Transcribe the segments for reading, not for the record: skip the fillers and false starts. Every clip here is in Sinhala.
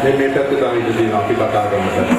මේ පැත්ත තමයි ඉතින් අපි කතා කරන පැත්ත.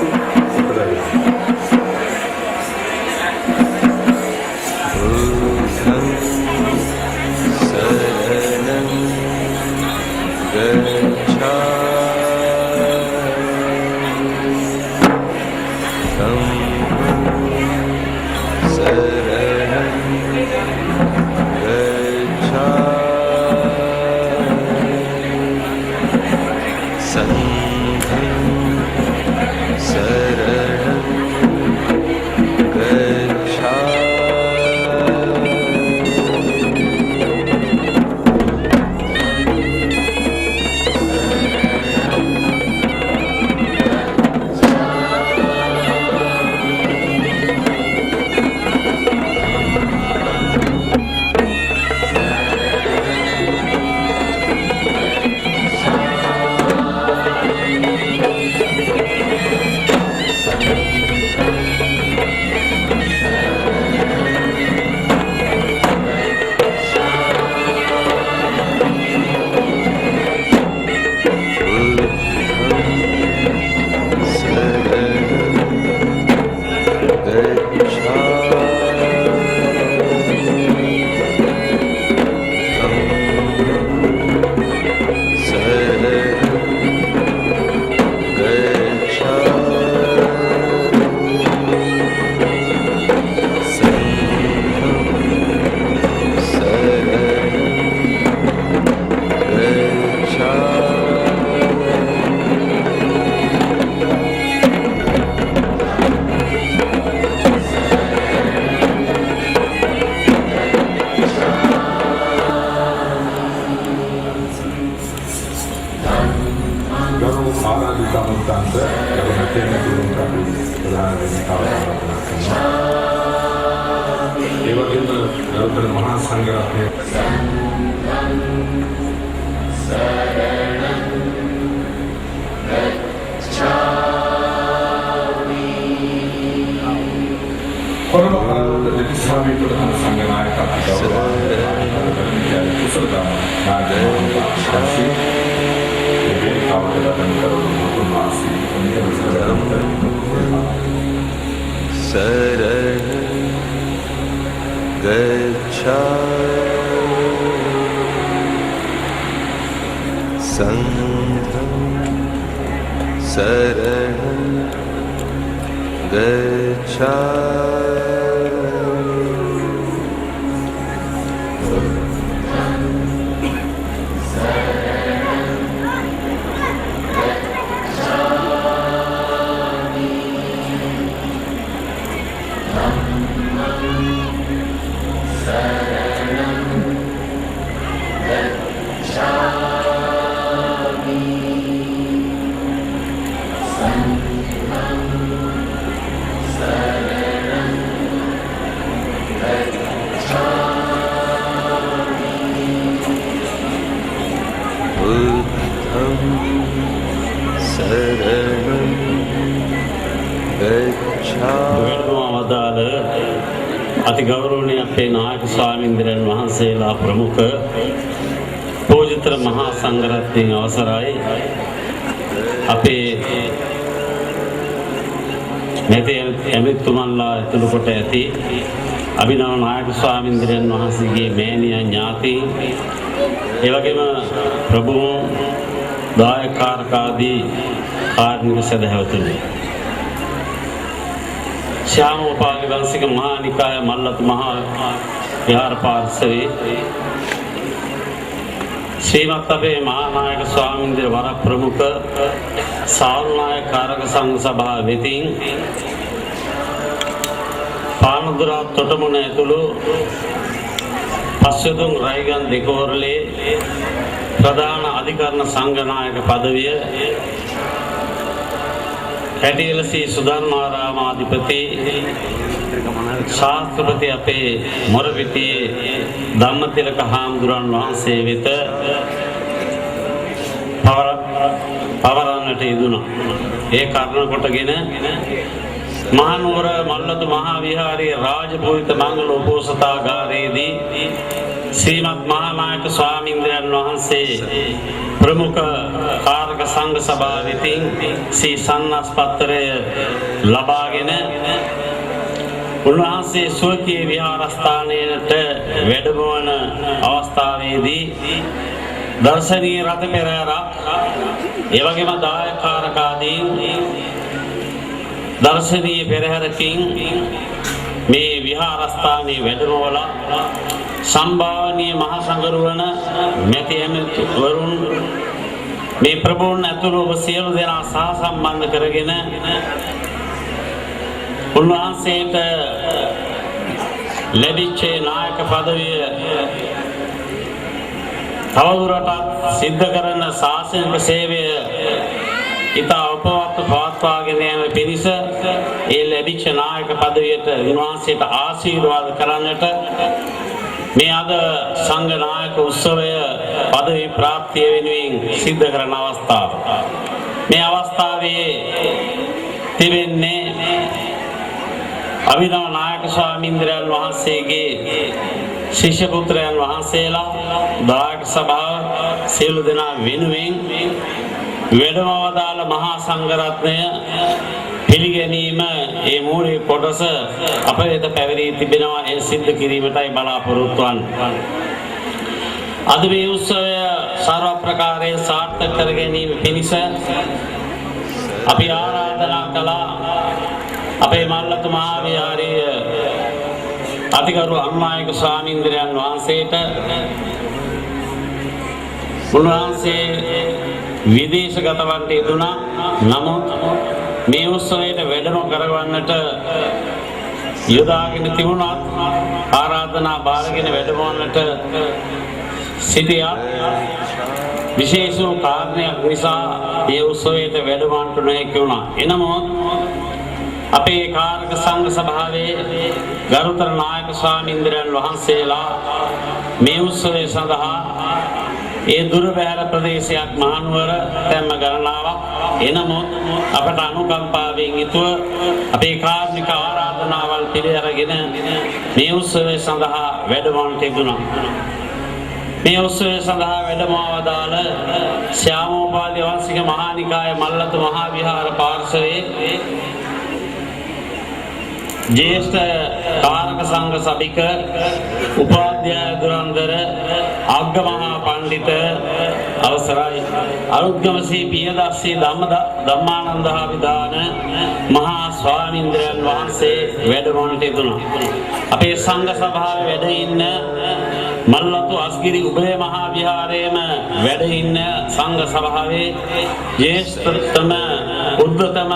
අති ගෞරවනීය අපේ නායක ස්වාමීන්ද්‍රයන් වහන්සේලා ප්‍රමුඛ පූජිත මහා සංඝරත්නයේ අවසරයි අපේ මෙතේ එමෙතුමන්ලා ඇතුළු කොට ඇති අභිනව නායක ස්වාමීන්ද්‍රයන් වහන්සේගේ මෑණියන් ඥාති ඒ වගේම ප්‍රභූන් දායකාරකාදී කාර්මික සදහැවතුනි ශ්‍යාමෝපාලි වංශික මහා නිකාය මල්ලත් මහා විහාර පාර්ශවයේ ශ්‍රීමත් අපේ මහානායක ස්වාමීන් වහන්සේ වර ප්‍රමුඛ සාරුනායක කාරක සංඝ සභාව වෙතින් පානදුරා තොටමුණ ඇතුළු පස්වතුන් රයිගන් දෙකෝරළේ ප්‍රධාන අධිකරණ සංඝනායක පදවිය කැටියලසී සුධර්මාරාමාධිපති ශාස්ත්‍රපති අපේ මොරපිටියේ ධම්මතිලක හාමුදුරන් වහන්සේ වෙත පවරන්නට යෙදුණා. ඒ කරුණ කොටගෙන මහනුවර මල්ලතු මහා විහාරයේ රාජපුරිත මංගල උපෝසථාගාරයේදී ශ්‍රීමත් මහානායක ස්වාමීන්ද්‍රයන් වහන්සේ ප්‍රමුඛ කාරක සංඝ සභාව වෙතින් සී සන්නස්පත්‍රය ලබාගෙන උන්වහන්සේ ස්වකීය විහාරස්ථානයට වැඩමවන අවස්ථාවේදී දර්ශනීය රථ පෙරහැරක් එවැගේම දායකාරකාදීන් දර්ශනීය පෙරහැරකින් මේ විහාරස්ථානයේ වැඩමවලා සම්භාවනීය මහා සංඝරුවන මෙති ඇමතිවරුන් මේ ප්‍රභූන් ඇතුළු ඔබ සියලු දෙනා සහ සම්බන්ධ කරගෙන උන්වහන්සේට ලැබිච්ච නායක පදවිය තවදුරටත් සිද්ධ කරන ශාසනික සේවය ඉතා උපවත්ව පවත්වාගෙන යන පිණිස ඒ ලැබිච්ච නායක පදවියට උන්වහන්සේට ආශිර්වාද කරන්නට මේ අද සංඝ නායක උත්සවය පදවි ප්‍රාප්තිය වෙනුවෙන් සිද්ධ කරන අවස්ථාව. මේ අවස්ථාවේ තිබෙන්නේ අභිනව නායක ස්වාමීන්ද්‍රයන් වහන්සේගේ ශිෂ්‍ය පුත්‍රයන් වහන්සේලා දායක සභාව සියලු දෙනා වෙනුවෙන් වැඩමවදාළ මහා සංඝරත්නය පිළිගැනීම ඒ මූලික කොටස අප වෙත පැවරී තිබෙනවා. ඒ සිද්ධ කිරීමටයි බලාපොරොත්තු වන්නේ. අද මේ උත්සවය සර්ව ප්‍රකාරයෙන් සාර්ථක කර ගැනීම පිණිස අපි ආරාධනා කළා අපේ මල්ලතු මහා විහාරයේ අතිගරු අනුනායක ස්වාමීන්ද්‍රයන් වහන්සේට. උන්වහන්සේ විදේශගත වන්නට යෙදුණා. නමුත් මේ උත්සවයට වැඩම කරවන්නට යොදාගෙන තිබුණත් ආරාධනා බාරගෙන වැඩමවන්නට සිටියා. විශේෂ කාරණයක් නිසා මේ උත්සවයට වැඩමවන්නට නොහැකි වුණා. එනමුත් අපේ කාරක සංඝ සභාවේ ගරුතර නායක ස්වාමීන්ද්‍රයන් වහන්සේලා මේ උත්සවය සඳහා ඒ දුර බැහැර ප්‍රදේශයක් මහනුවර තැම්ම ගණනාවක් එනමුත් අපට අනුකම්පාවෙන් යුතුව අපේ කාර්මික ආරාධනාවල් පිළිඅරගෙන මේ උත්සවය සඳහා වැඩමවන්නට යෙදුණා. මේ උත්සවය සඳහා වැඩමවදාළ ශ්‍යාමෝපාලි වංශික මහානිකාය මල්ලතු මහා විහාර පාර්ශවයේ ज्येष्ठ कारक संघ सभिक उपाध्याय दुरंदर आग्ग महा पंडित अवसराय अरुद्गमसी पियदासी धम्मानंद विधान महा स्वामींद्रयන් වහන්සේ වැඩමවන්නට යෙදුණා. අපේ සංඝ සභාවේ වැඩ ඉන්න මල්ලතු අස්ගිරි උභය මහා විහාරයේම වැඩ ඉන්න සංඝ සභාවේ ජ්‍යෙෂ්ඨතම උද්දතම